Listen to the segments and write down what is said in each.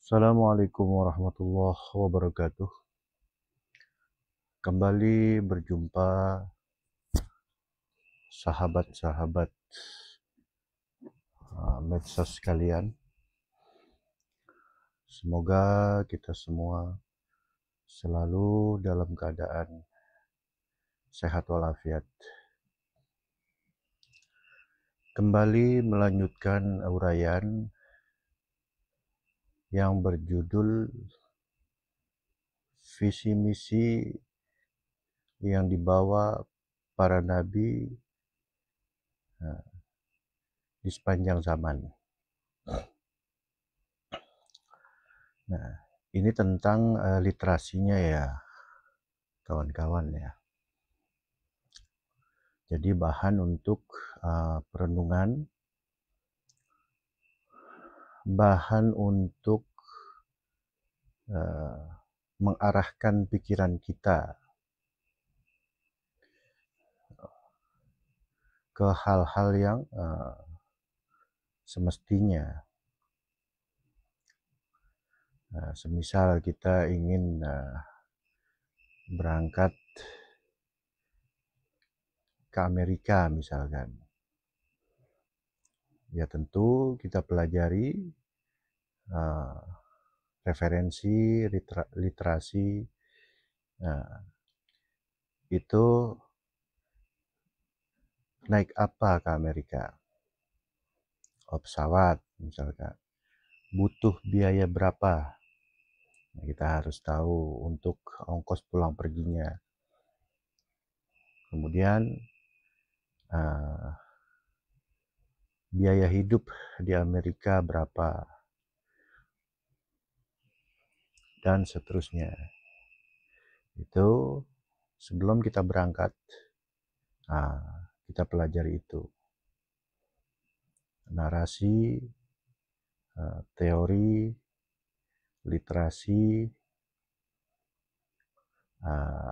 Assalamualaikum warahmatullahi wabarakatuh. Kembali berjumpa sahabat-sahabat medsos sekalian. Semoga kita semua selalu dalam keadaan sehat walafiat. Kembali melanjutkan uraian yang berjudul visi misi yang dibawa para nabi di sepanjang zaman. Nah, ini tentang literasinya ya, kawan-kawan ya. Jadi bahan untuk perenungan, bahan untuk mengarahkan pikiran kita ke hal-hal yang semestinya. Semisal kita ingin berangkat ke Amerika misalkan, ya tentu kita pelajari referensi literasi itu naik apa ke Amerika. Pesawat misalkan, butuh biaya berapa, kita harus tahu untuk ongkos pulang perginya. Kemudian biaya hidup di Amerika berapa, dan seterusnya. Itu sebelum kita berangkat, kita pelajari itu. Narasi, teori, literasi,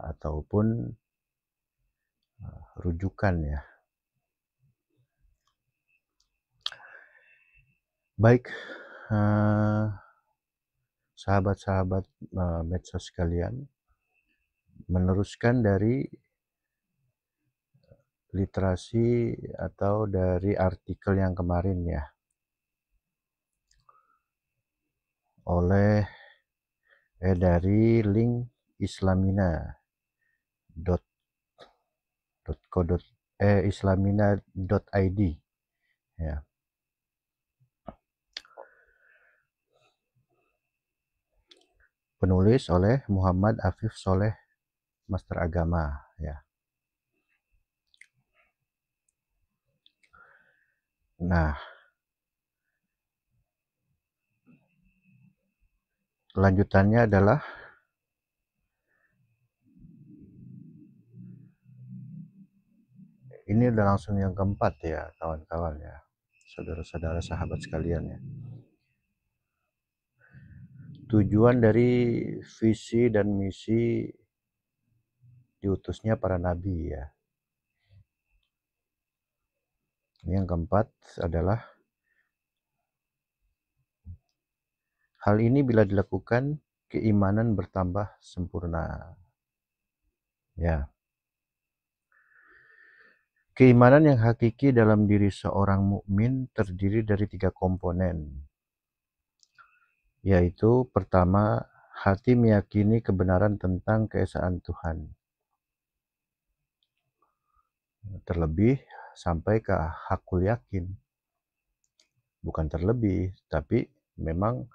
ataupun rujukan ya. Baik, sahabat-sahabat medsos sekalian, meneruskan dari literasi atau dari artikel yang kemarin ya, oleh dari link islamina.id ya. Penulis oleh Muhammad Afif Soleh, Master Agama ya. Nah, lanjutannya adalah ini udah langsung yang keempat ya kawan-kawan ya, saudara-saudara sahabat sekalian ya. Tujuan dari visi dan misi diutusnya para nabi ya. Yang keempat adalah hal ini bila dilakukan keimanan bertambah sempurna. Ya. Keimanan yang hakiki dalam diri seorang mukmin terdiri dari 3 komponen. Yaitu pertama, hati meyakini kebenaran tentang keesaan Tuhan. Terlebih sampai ke hakul yakin. Bukan terlebih, tapi memang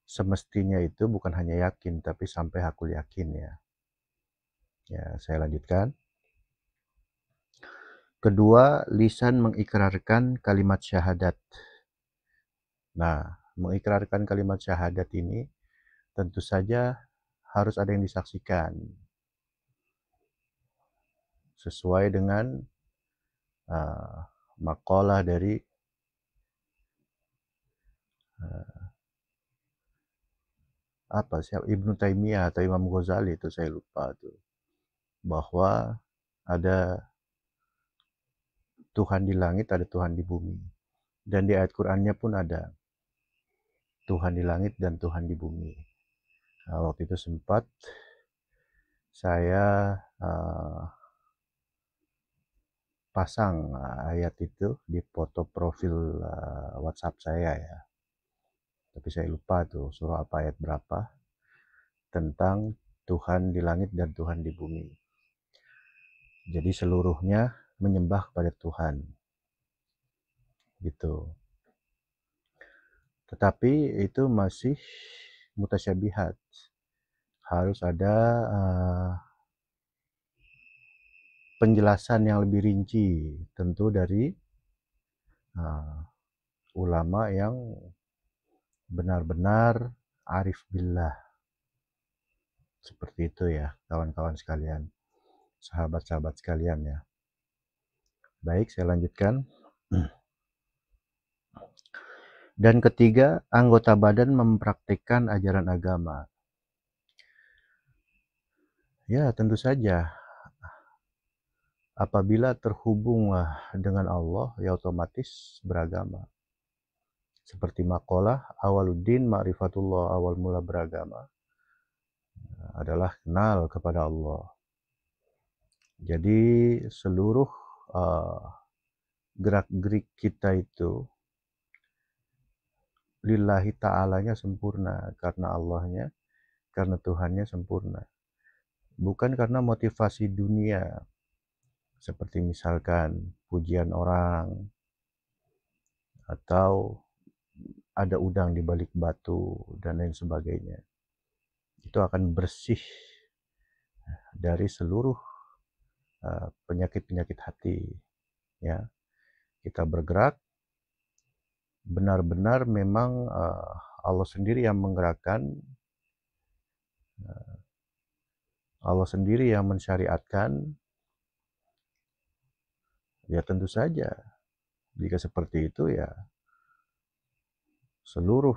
semestinya itu bukan hanya yakin, tapi sampai hakul yakin ya. Ya, saya lanjutkan. Kedua, lisan mengikrarkan kalimat syahadat. Nah, mengikrarkan kalimat syahadat ini tentu saja harus ada yang disaksikan. Sesuai dengan makalah dari Ibnu Taimiyah atau Imam Ghazali, itu saya lupa tuh, bahwa ada Tuhan di langit, ada Tuhan di bumi, dan di ayat Qur'annya pun ada. Tuhan di langit dan Tuhan di bumi. Nah, waktu itu sempat saya pasang ayat itu di foto profil WhatsApp saya ya. Tapi saya lupa tuh surah apa ayat berapa tentang Tuhan di langit dan Tuhan di bumi. Jadi seluruhnya menyembah kepada Tuhan. Gitu. Tetapi itu masih mutasyabihat. Harus ada penjelasan yang lebih rinci, tentu dari ulama yang benar-benar arif billah. Seperti itu ya, kawan-kawan sekalian, sahabat-sahabat sekalian ya. Baik, saya lanjutkan. Dan ketiga, anggota badan mempraktikkan ajaran agama. Ya, tentu saja. Apabila terhubung dengan Allah, ya otomatis beragama. Seperti makalah awaluddin ma'rifatullah, awal mula beragama adalah kenal kepada Allah. Jadi seluruh gerak-gerik kita itu lillahi ta'alanya sempurna, karena Allahnya, karena Tuhannya sempurna. Bukan karena motivasi dunia, seperti misalkan pujian orang, atau ada udang di balik batu, dan lain sebagainya. Itu akan bersih dari seluruh penyakit-penyakit hati. Ya, kita bergerak, benar-benar memang Allah sendiri yang menggerakkan, Allah sendiri yang mensyariatkan. Ya tentu saja, jika seperti itu ya seluruh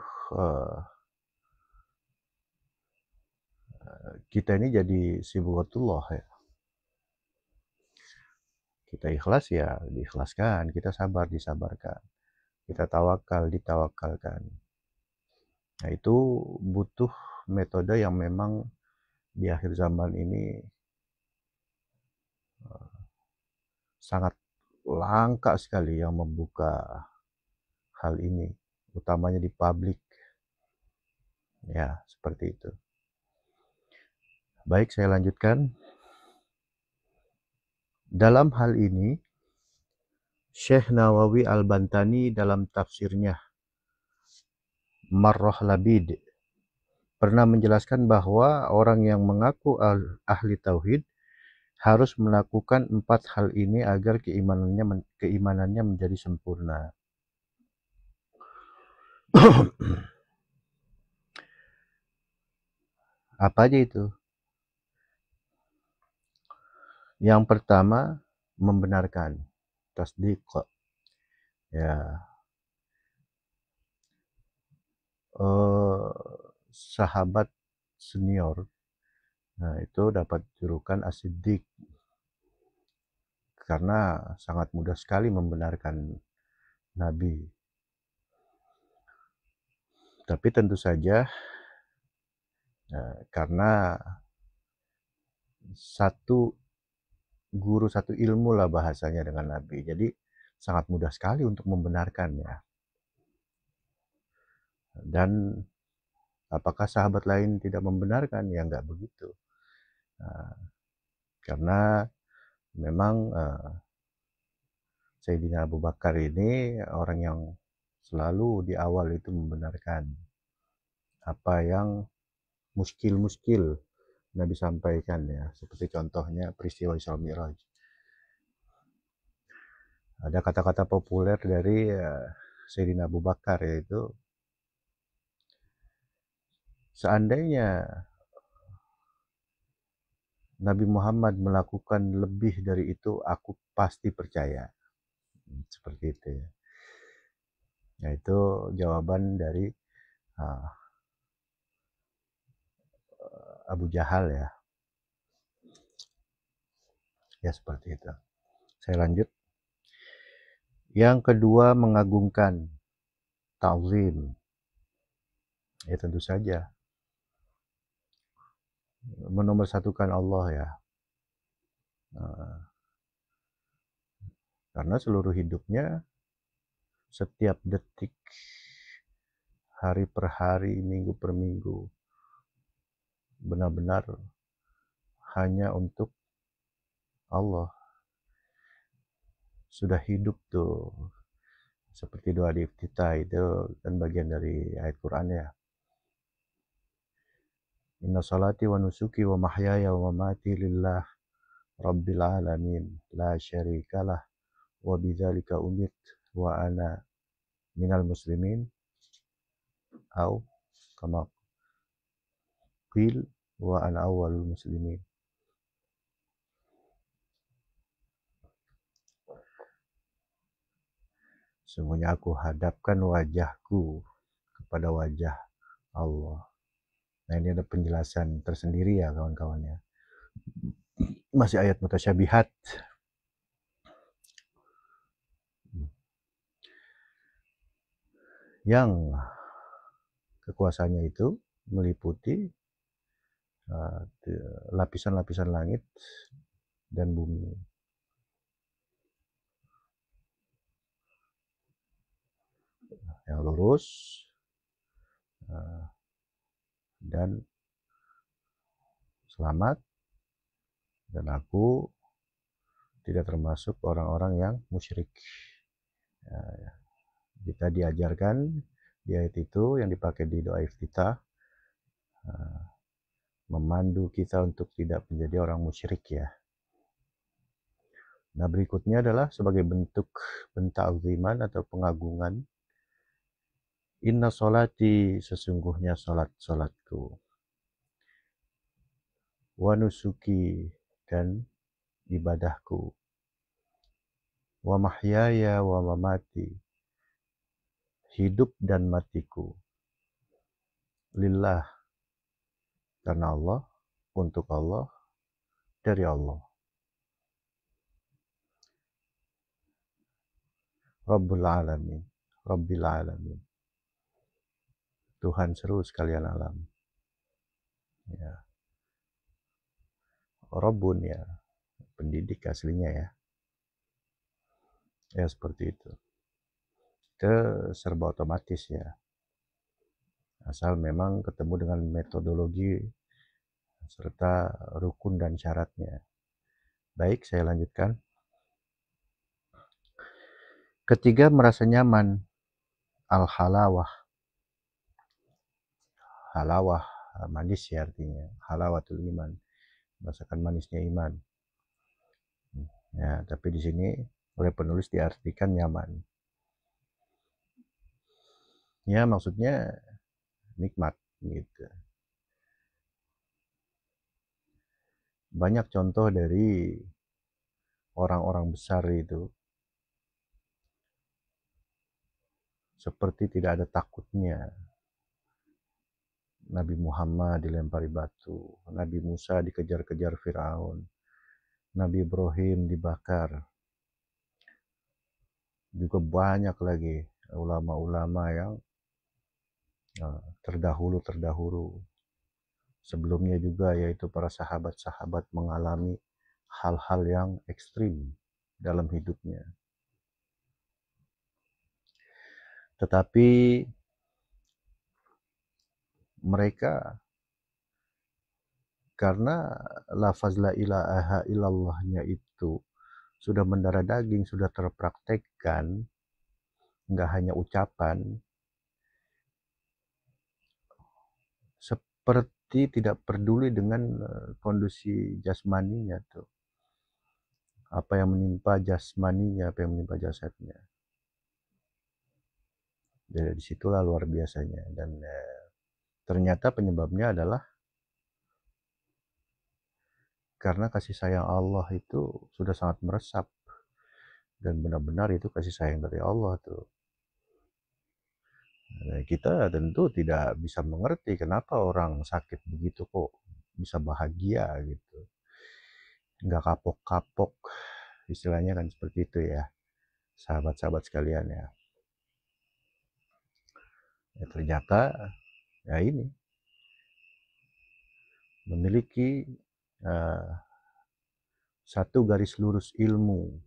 kita ini jadi sibghatullah ya. Kita ikhlas ya diikhlaskan, kita sabar disabarkan, kita tawakal ditawakalkan. Nah itu butuh metode yang memang di akhir zaman ini sangat langka sekali yang membuka hal ini, utamanya di publik. Ya, seperti itu. Baik, saya lanjutkan. Dalam hal ini, Syekh Nawawi Al-Bantani dalam tafsirnya Marrah Labid pernah menjelaskan bahwa orang yang mengaku ahli tauhid harus melakukan 4 hal ini agar keimanannya menjadi sempurna. Apa aja itu? Yang pertama, membenarkan, tasdiq. Ya, sahabat senior, nah itu dapat julukan as-siddiq karena sangat mudah sekali membenarkan Nabi. Tapi tentu saja karena satu guru, satu ilmu lah bahasanya dengan Nabi, jadi sangat mudah sekali untuk membenarkannya. Dan apakah sahabat lain tidak membenarkan? Ya enggak begitu. Karena memang Sayyidina Abu Bakar ini orang yang selalu di awal itu membenarkan apa yang muskil-muskil Nabi sampaikan ya, seperti contohnya peristiwa Isra Mi'raj. Ada kata-kata populer dari Sayyidina Abu Bakar, yaitu seandainya Nabi Muhammad melakukan lebih dari itu, aku pasti percaya. Seperti itu ya. Nah, itu jawaban dari Abu Jahal ya. Ya seperti itu. Saya lanjut. Yang kedua, mengagungkan, ta'zim. Ya tentu saja menomorsatukan Allah ya. Karena seluruh hidupnya, setiap detik, hari per hari, minggu per minggu, benar-benar hanya untuk Allah. Sudah hidup tuh, seperti doa di iftitah itu kan bagian dari ayat Quran ya. Inna salati wa nusuki wa mahyaya wa mamati lillah rabbil alamin la syarikalah wa bidzalika umit wa ana minal muslimin au kama qil wa ana awwalul muslimin. Sungguhnya aku hadapkan wajahku kepada wajah Allah. Nah, ini ada penjelasan tersendiri ya kawan-kawannya. Masih ayat mutasyabihat. Yang kekuasaannya itu meliputi lapisan-lapisan langit dan bumi. Yang lurus dan selamat, dan aku tidak termasuk orang-orang yang musyrik. Kita diajarkan di ayat itu yang dipakai di doa iftitah, memandu kita untuk tidak menjadi orang musyrik ya. Nah, berikutnya adalah sebagai bentuk penta'ziman atau pengagungan. Inna sholati, sesungguhnya solatku, wa nusuki, dan ibadahku, wa mahyaya wa mamati, hidup dan matiku, lillah, karena Allah, untuk Allah, dari Allah. Rabbul alamin, Rabbil alamin, Tuhan seluruh sekalian alam. Ya. Rabbun ya, pendidik aslinya ya. Ya seperti itu. Itu serba otomatis ya. Asal memang ketemu dengan metodologi serta rukun dan syaratnya. Baik, saya lanjutkan. Ketiga, merasa nyaman. Al-halawah. Halawah, manis ya artinya. Halawatul iman. Merasakan manisnya iman. Ya, tapi di sini oleh penulis diartikan nyaman. Ya, maksudnya nikmat gitu. Banyak contoh dari orang-orang besar itu seperti tidak ada takutnya. Nabi Muhammad dilempari batu, Nabi Musa dikejar-kejar Firaun, Nabi Ibrahim dibakar. Juga banyak lagi ulama-ulama yang terdahulu sebelumnya juga, yaitu para sahabat-sahabat mengalami hal-hal yang ekstrim dalam hidupnya. Tetapi mereka, karena lafaz la ilaha illallahnya itu sudah mendarah daging, sudah terpraktekkan, nggak hanya ucapan, seperti tidak peduli dengan kondisi jasmaninya tuh. Apa yang menimpa jasmaninya, apa yang menimpa jasadnya. Dari disitulah luar biasanya. Dan ternyata penyebabnya adalah karena kasih sayang Allah itu sudah sangat meresap. Dan benar-benar itu kasih sayang dari Allah tuh. Nah, kita tentu tidak bisa mengerti kenapa orang sakit begitu kok bisa bahagia gitu. Nggak kapok-kapok. Istilahnya kan seperti itu ya. Sahabat-sahabat sekalian ya. Ya ternyata Ya ini memiliki satu garis lurus ilmu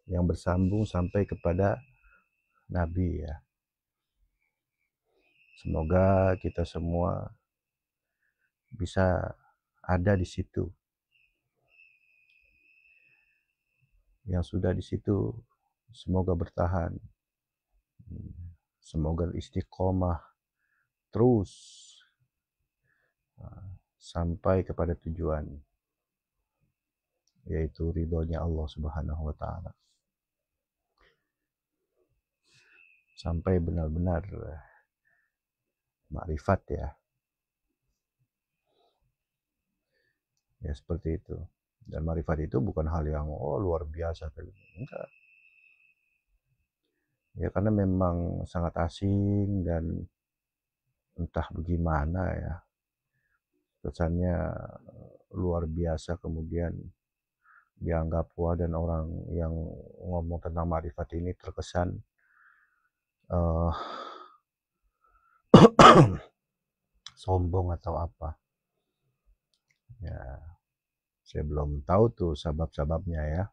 yang bersambung sampai kepada Nabi ya. Semoga kita semua bisa ada di situ. Yang sudah di situ semoga bertahan. Semoga istiqomah terus sampai kepada tujuan, yaitu ridhonya Allah Subhanahu wa Ta'ala. Sampai benar-benar makrifat ya. Ya seperti itu. Dan makrifat itu bukan hal yang luar biasa, enggak. Ya karena memang sangat asing dan entah bagaimana ya. Kesannya luar biasa, kemudian dianggap wah, dan orang yang ngomong tentang makrifat ini terkesan sombong atau apa. Ya, saya belum tahu tuh sebab-sebabnya ya.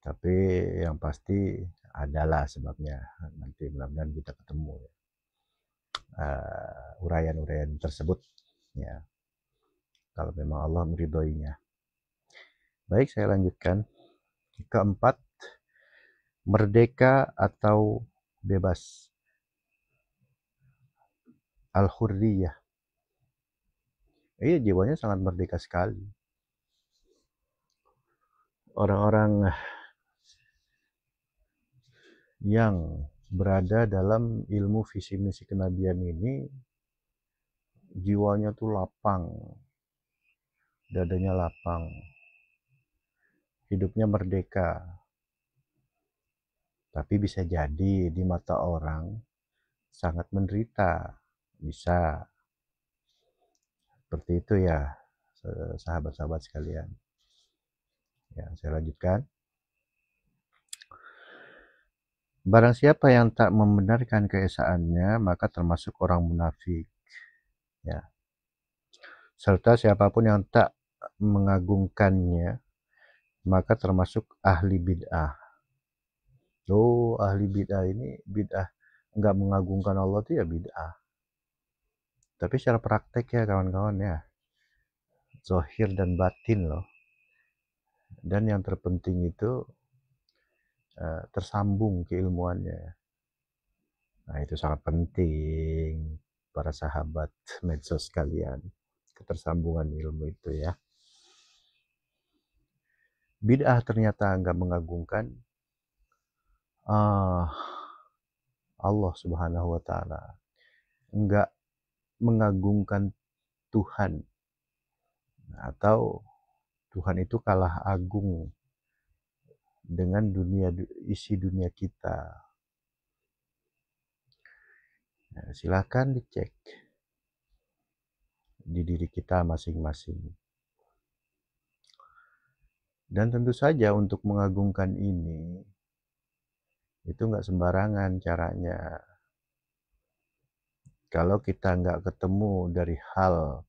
Tapi yang pasti adalah sebabnya. Nanti mudah-mudahan kita ketemu uraian-uraian tersebut ya. Kalau memang Allah meridhoinya. Baik, saya lanjutkan. Keempat, merdeka atau bebas. Al-hurriyah. Iya, jiwanya sangat merdeka sekali. Orang-orang yang berada dalam ilmu visi misi kenabian ini jiwanya tuh lapang, dadanya lapang, hidupnya merdeka. Tapi bisa jadi di mata orang sangat menderita, bisa seperti itu ya, sahabat-sahabat sekalian. Ya, saya lanjutkan. Barang siapa yang tak membenarkan keesaannya, maka termasuk orang munafik. Ya. Serta siapapun yang tak mengagungkannya, maka termasuk ahli bid'ah. Ahli bid'ah ini bid'ah nggak mengagungkan Allah itu ya bid'ah. Tapi secara praktek ya kawan-kawan ya, zahir dan batin loh. Dan yang terpenting itu tersambung keilmuannya. Nah itu sangat penting para sahabat medsos sekalian, ketersambungan ilmu itu ya. Bid'ah ternyata nggak mengagungkan Allah Subhanahu wa Ta'ala, nggak mengagungkan Tuhan, atau Tuhan itu kalah agung dengan isi dunia kita. Nah, silakan dicek di diri kita masing-masing. Dan tentu saja untuk mengagungkan ini itu nggak sembarangan caranya. Kalau kita nggak ketemu dari hal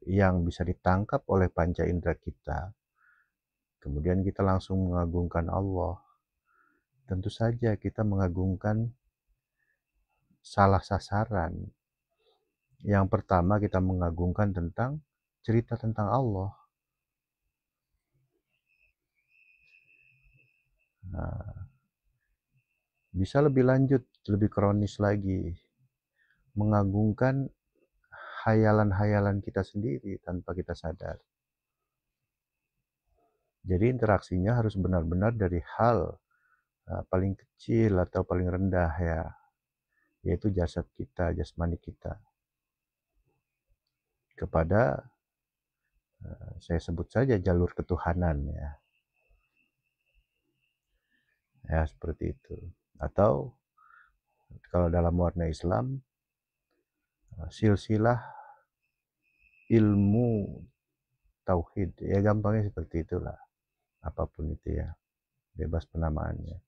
yang bisa ditangkap oleh panca indera kita, kemudian kita langsung mengagungkan Allah, tentu saja kita mengagungkan salah sasaran. Yang pertama, kita mengagungkan tentang cerita tentang Allah. Nah, bisa lebih lanjut, lebih kronis lagi, mengagungkan hayalan-hayalan kita sendiri tanpa kita sadar. Jadi interaksinya harus benar-benar dari hal paling kecil atau paling rendah ya, yaitu jasad kita, jasmani kita, kepada saya sebut saja jalur ketuhanan ya. Ya seperti itu. Atau kalau dalam warna Islam, silsilah ilmu tauhid, ya gampangnya seperti itulah, apapun itu ya, bebas penamaannya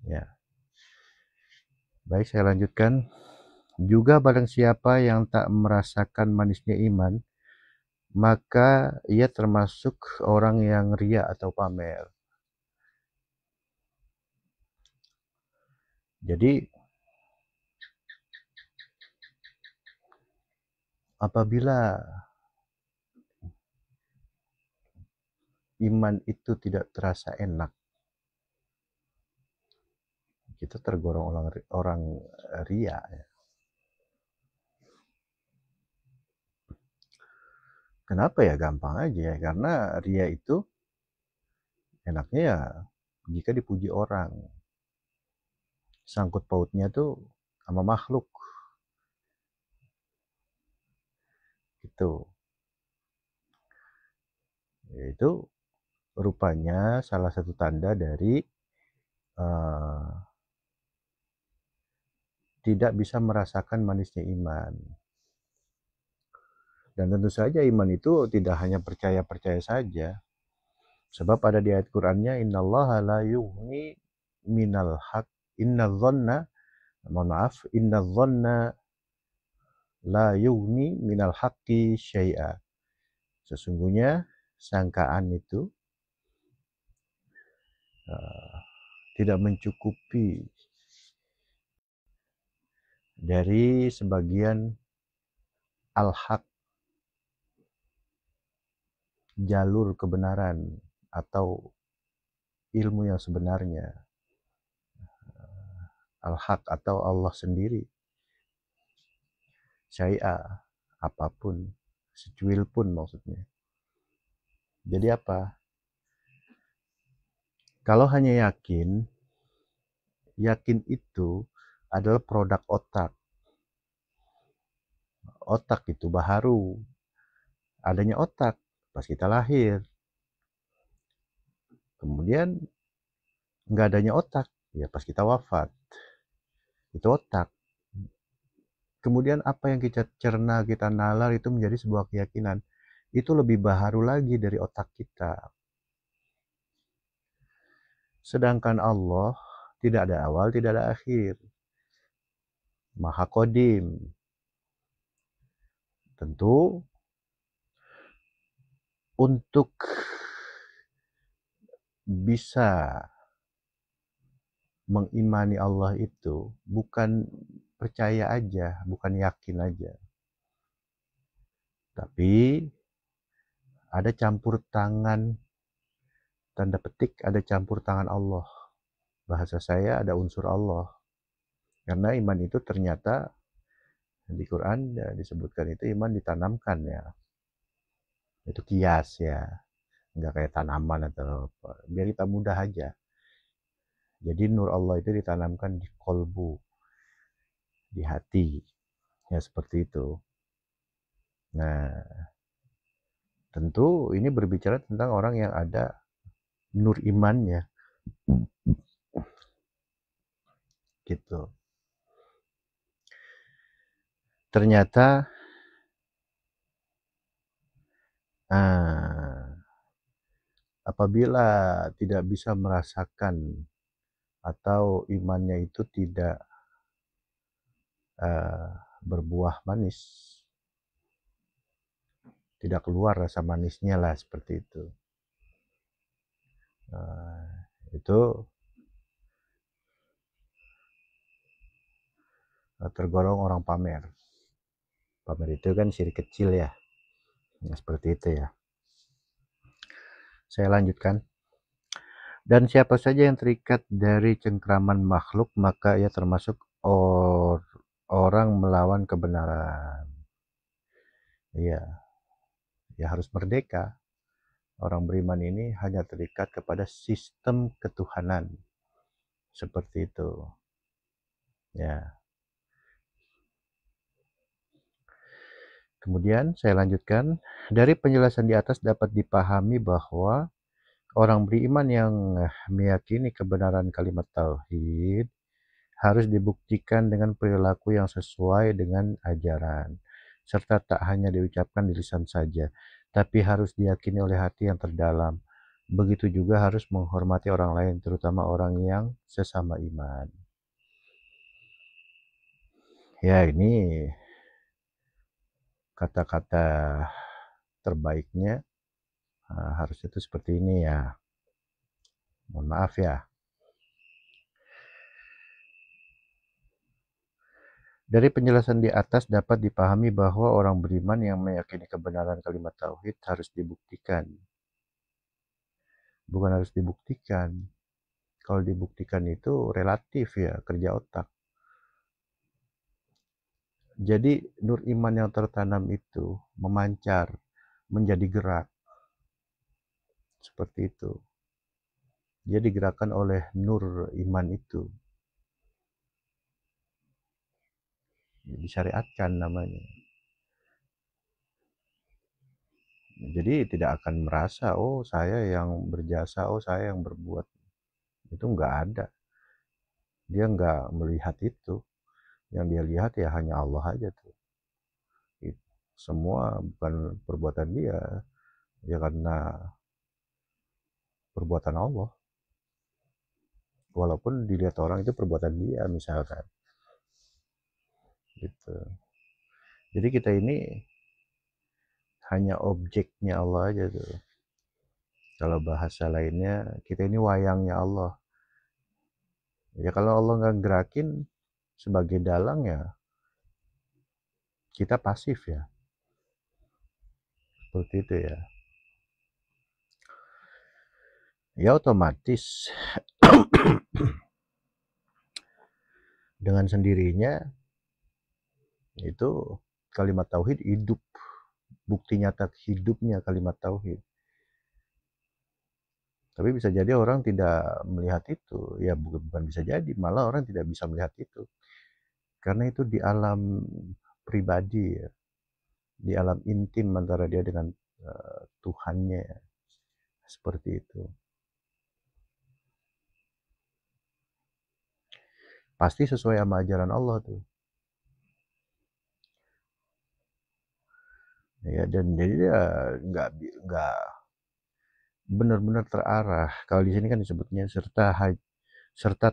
ya. Baik, saya lanjutkan. Juga barang siapa yang tak merasakan manisnya iman, maka ia termasuk orang yang ria atau pamer. Jadi apabila iman itu tidak terasa enak, kita tergolong orang ria. Kenapa ya? Gampang aja ya, karena ria itu enaknya ya jika dipuji orang. Sangkut pautnya tuh sama makhluk. Gitu. Itu rupanya salah satu tanda dari tidak bisa merasakan manisnya iman. Dan tentu saja iman itu tidak hanya percaya-percaya saja. Sebab ada di ayat Qur'annya, innallaha la yughni minal haq, inna dhanna, mohon maaf, inna dhanna la yughni minal haqqi syai'a. Sesungguhnya sangkaan itu tidak mencukupi dari sebagian al-haq, jalur kebenaran atau ilmu yang sebenarnya. Al-haq atau Allah sendiri. Syai'a, apapun, secuil pun maksudnya. Jadi apa? Kalau hanya yakin, yakin itu adalah produk otak. Otak itu baharu. Adanya otak pas kita lahir. Kemudian nggak adanya otak, ya pas kita wafat. Itu otak. Kemudian apa yang kita cerna, kita nalar itu menjadi sebuah keyakinan. Itu lebih baharu lagi dari otak kita. Sedangkan Allah tidak ada awal, tidak ada akhir. Maha Qadim. Tentu untuk bisa mengimani Allah itu bukan percaya aja, bukan yakin aja. Tapi ada campur tangan, tanda petik ada campur tangan Allah. Bahasa saya ada unsur Allah. Karena iman itu ternyata di Quran ya, disebutkan itu iman ditanamkan ya. Itu kias ya. Nggak kayak tanaman atau apa. Biar kita mudah aja. Jadi nur Allah itu ditanamkan di kolbu, di hati. Ya seperti itu. Nah, tentu ini berbicara tentang orang yang ada nur imannya. Gitu. Ternyata apabila tidak bisa merasakan atau imannya itu tidak berbuah manis, tidak keluar rasa manisnya lah seperti itu. Itu tergolong orang pamer. Pamer itu kan syirik kecil ya. Nah, seperti itu ya. Saya lanjutkan. Dan siapa saja yang terikat dari cengkraman makhluk, maka ia termasuk orang melawan kebenaran. Iya, ya harus merdeka. Orang beriman ini hanya terikat kepada sistem ketuhanan. Seperti itu. Ya. Kemudian saya lanjutkan. Dari penjelasan di atas dapat dipahami bahwa orang beriman yang meyakini kebenaran kalimat tauhid harus dibuktikan dengan perilaku yang sesuai dengan ajaran, serta tak hanya diucapkan di lisan saja, tapi harus diyakini oleh hati yang terdalam. Begitu juga harus menghormati orang lain, terutama orang yang sesama iman. Ya, ini kata-kata terbaiknya harusnya itu seperti ini ya. Mohon maaf ya. Dari penjelasan di atas dapat dipahami bahwa orang beriman yang meyakini kebenaran kalimat tauhid harus dibuktikan. Bukan harus dibuktikan. Kalau dibuktikan itu relatif ya, kerja otak. Jadi nur iman yang tertanam itu memancar, menjadi gerak. Seperti itu. Dia digerakkan oleh nur iman itu. Disyariatkan namanya. Jadi tidak akan merasa, oh saya yang berjasa, oh saya yang berbuat. Itu nggak ada. Dia nggak melihat itu. Yang dia lihat ya hanya Allah aja tuh. Semua bukan perbuatan dia, ya karena perbuatan Allah. Walaupun dilihat orang itu perbuatan dia misalkan. Gitu. Jadi kita ini hanya objeknya Allah aja tuh. Kalau bahasa lainnya, kita ini wayangnya Allah. Ya kalau Allah nggak gerakin sebagai dalang ya, kita pasif ya. Seperti itu ya. Ya otomatis dengan sendirinya itu kalimat tauhid hidup. Bukti nyata hidupnya kalimat tauhid. Tapi bisa jadi orang tidak melihat itu. Ya bukan bisa jadi, malah orang tidak bisa melihat itu. Karena itu di alam pribadi ya. Di alam intim antara dia dengan Tuhannya. Seperti itu. Pasti sesuai sama ajaran Allah tuh. Ya dan jadi dia nggak benar-benar terarah. Kalau di sini kan disebutnya serta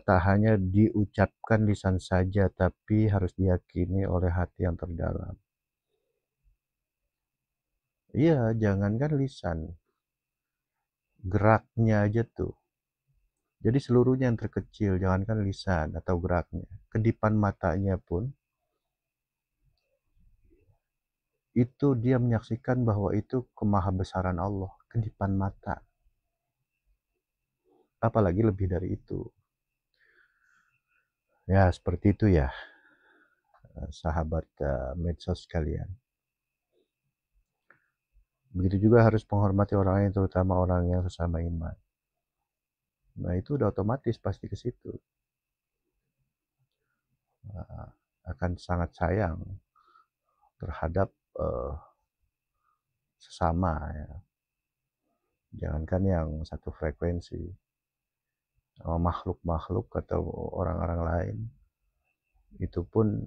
tak hanya diucapkan lisan saja, tapi harus diyakini oleh hati yang terdalam. Iya, jangankan lisan, geraknya aja tuh. Jadi seluruhnya yang terkecil, jangankan lisan atau geraknya. Kedipan matanya pun, itu dia menyaksikan bahwa itu kemahabesaran Allah. Kedipan mata. Apalagi lebih dari itu. Ya, seperti itu ya, sahabat medsos kalian. Begitu juga harus menghormati orang lain, terutama orang yang sesama iman. Nah, itu udah otomatis pasti ke situ. Akan sangat sayang terhadap sesama ya. Jangankan yang satu frekuensi, makhluk-makhluk atau orang-orang lain, itu pun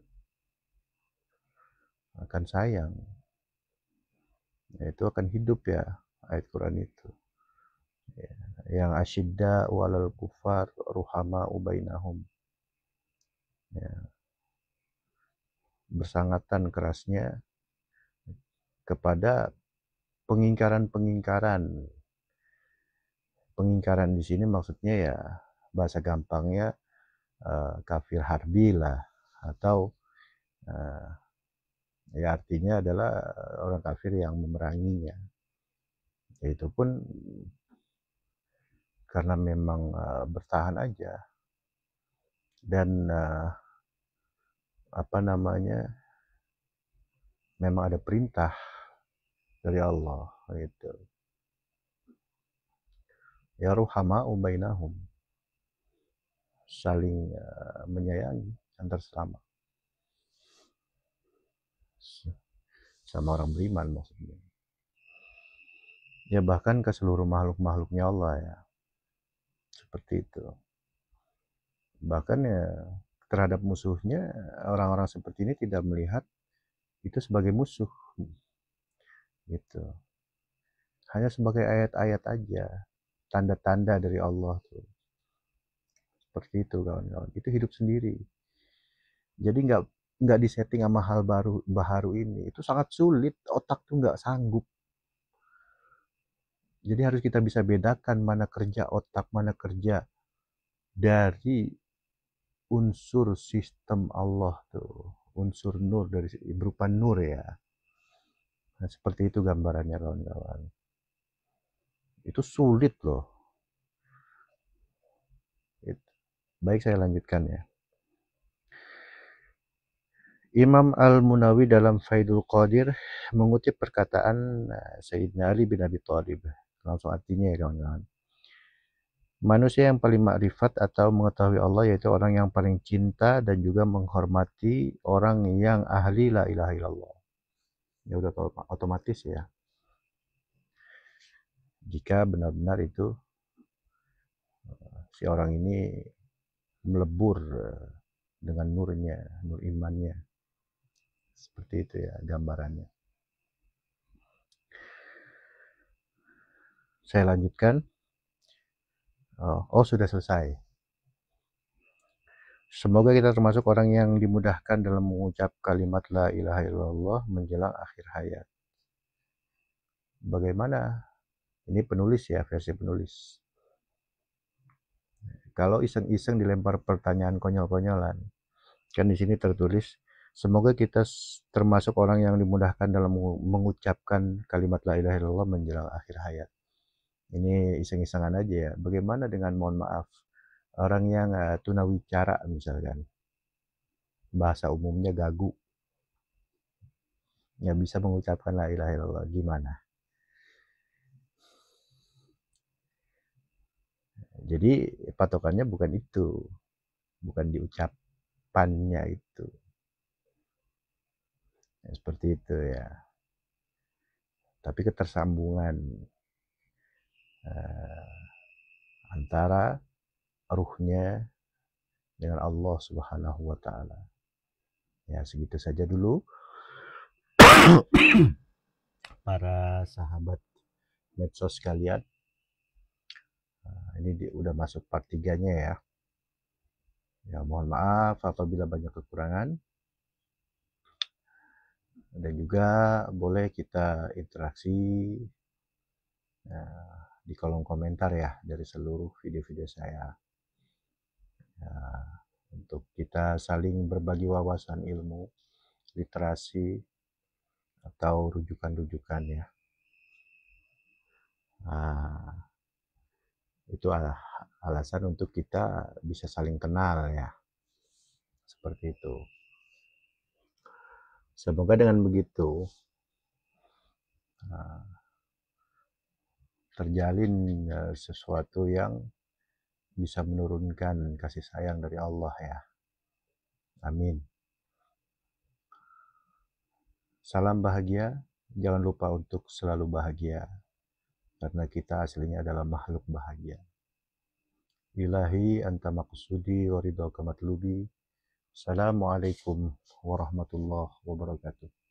akan sayang. Ya, itu akan hidup ya ayat Quran itu. Ya, yang asyidda walal kufar ruhama ubainahum. Ya, bersangatan kerasnya kepada pengingkaran-pengingkaran. Pengingkaran di sini maksudnya ya bahasa gampangnya kafir harbi lah, atau uh, ya artinya adalah orang kafir yang memeranginya. Itu pun karena memang bertahan aja dan apa namanya, memang ada perintah dari Allah gitu. Ya ruhama ubainahum, saling menyayangi antar sesama, sama orang beriman maksudnya. Ya bahkan ke seluruh makhluk-makhluknya Allah ya. Seperti itu. Bahkan ya terhadap musuhnya, orang-orang seperti ini tidak melihat itu sebagai musuh. Gitu. Hanya sebagai ayat-ayat aja. Tanda-tanda dari Allah tuh. Seperti itu kawan-kawan. Itu hidup sendiri. Jadi nggak disetting sama hal baru ini, itu sangat sulit, otak tuh nggak sanggup. Jadi harus kita bisa bedakan mana kerja otak, mana kerja dari unsur sistem Allah tuh, unsur nur dari berupa nur ya. Nah, seperti itu gambarannya kawan-kawan. Itu sulit loh. Baik, saya lanjutkan ya. Imam Al-Munawi dalam Faidul Qadir mengutip perkataan Sayyidina Ali bin Abi Thalib. Langsung artinya ya kawan-kawan. Manusia yang paling makrifat atau mengetahui Allah yaitu orang yang paling cinta dan juga menghormati orang yang ahli la ilaha illallah. Ya udah otomatis ya. Jika benar-benar itu si orang ini melebur dengan nurnya, nur imannya. Seperti itu ya gambarannya. Saya lanjutkan. Oh, sudah selesai. Semoga kita termasuk orang yang dimudahkan dalam mengucap kalimat la ilaha illallah menjelang akhir hayat. Bagaimana? Ini penulis ya, versi penulis. Kalau iseng-iseng dilempar pertanyaan konyol-konyolan, kan di sini tertulis, semoga kita termasuk orang yang dimudahkan dalam mengucapkan kalimat la ilaha illallah menjelang akhir hayat. Ini iseng-isengan aja ya. Bagaimana dengan, mohon maaf, orang yang tunawicara misalkan, bahasa umumnya gagu, nggak bisa mengucapkan la ilaha illallah, gimana? Jadi patokannya bukan itu, bukan diucapannya itu. Ya, seperti itu ya. Tapi ketersambungan antara ruhnya dengan Allah Subhanahu wa taala. Ya, segitu saja dulu para sahabat medsos sekalian. Ini udah masuk part 3-nya ya. Ya, mohon maaf apabila banyak kekurangan. Dan juga boleh kita interaksi di kolom komentar ya dari seluruh video-video saya. Ya, untuk kita saling berbagi wawasan ilmu, literasi, atau rujukan-rujukan ya. Nah, itu alasan untuk kita bisa saling kenal ya. Seperti itu. Semoga dengan begitu terjalin sesuatu yang bisa menurunkan kasih sayang dari Allah ya. Amin. Salam bahagia, jangan lupa untuk selalu bahagia, karena kita aslinya adalah makhluk bahagia. Ilahi anta maqsudi wa ridhaka matlubi. Assalamualaikum warahmatullahi wabarakatuh.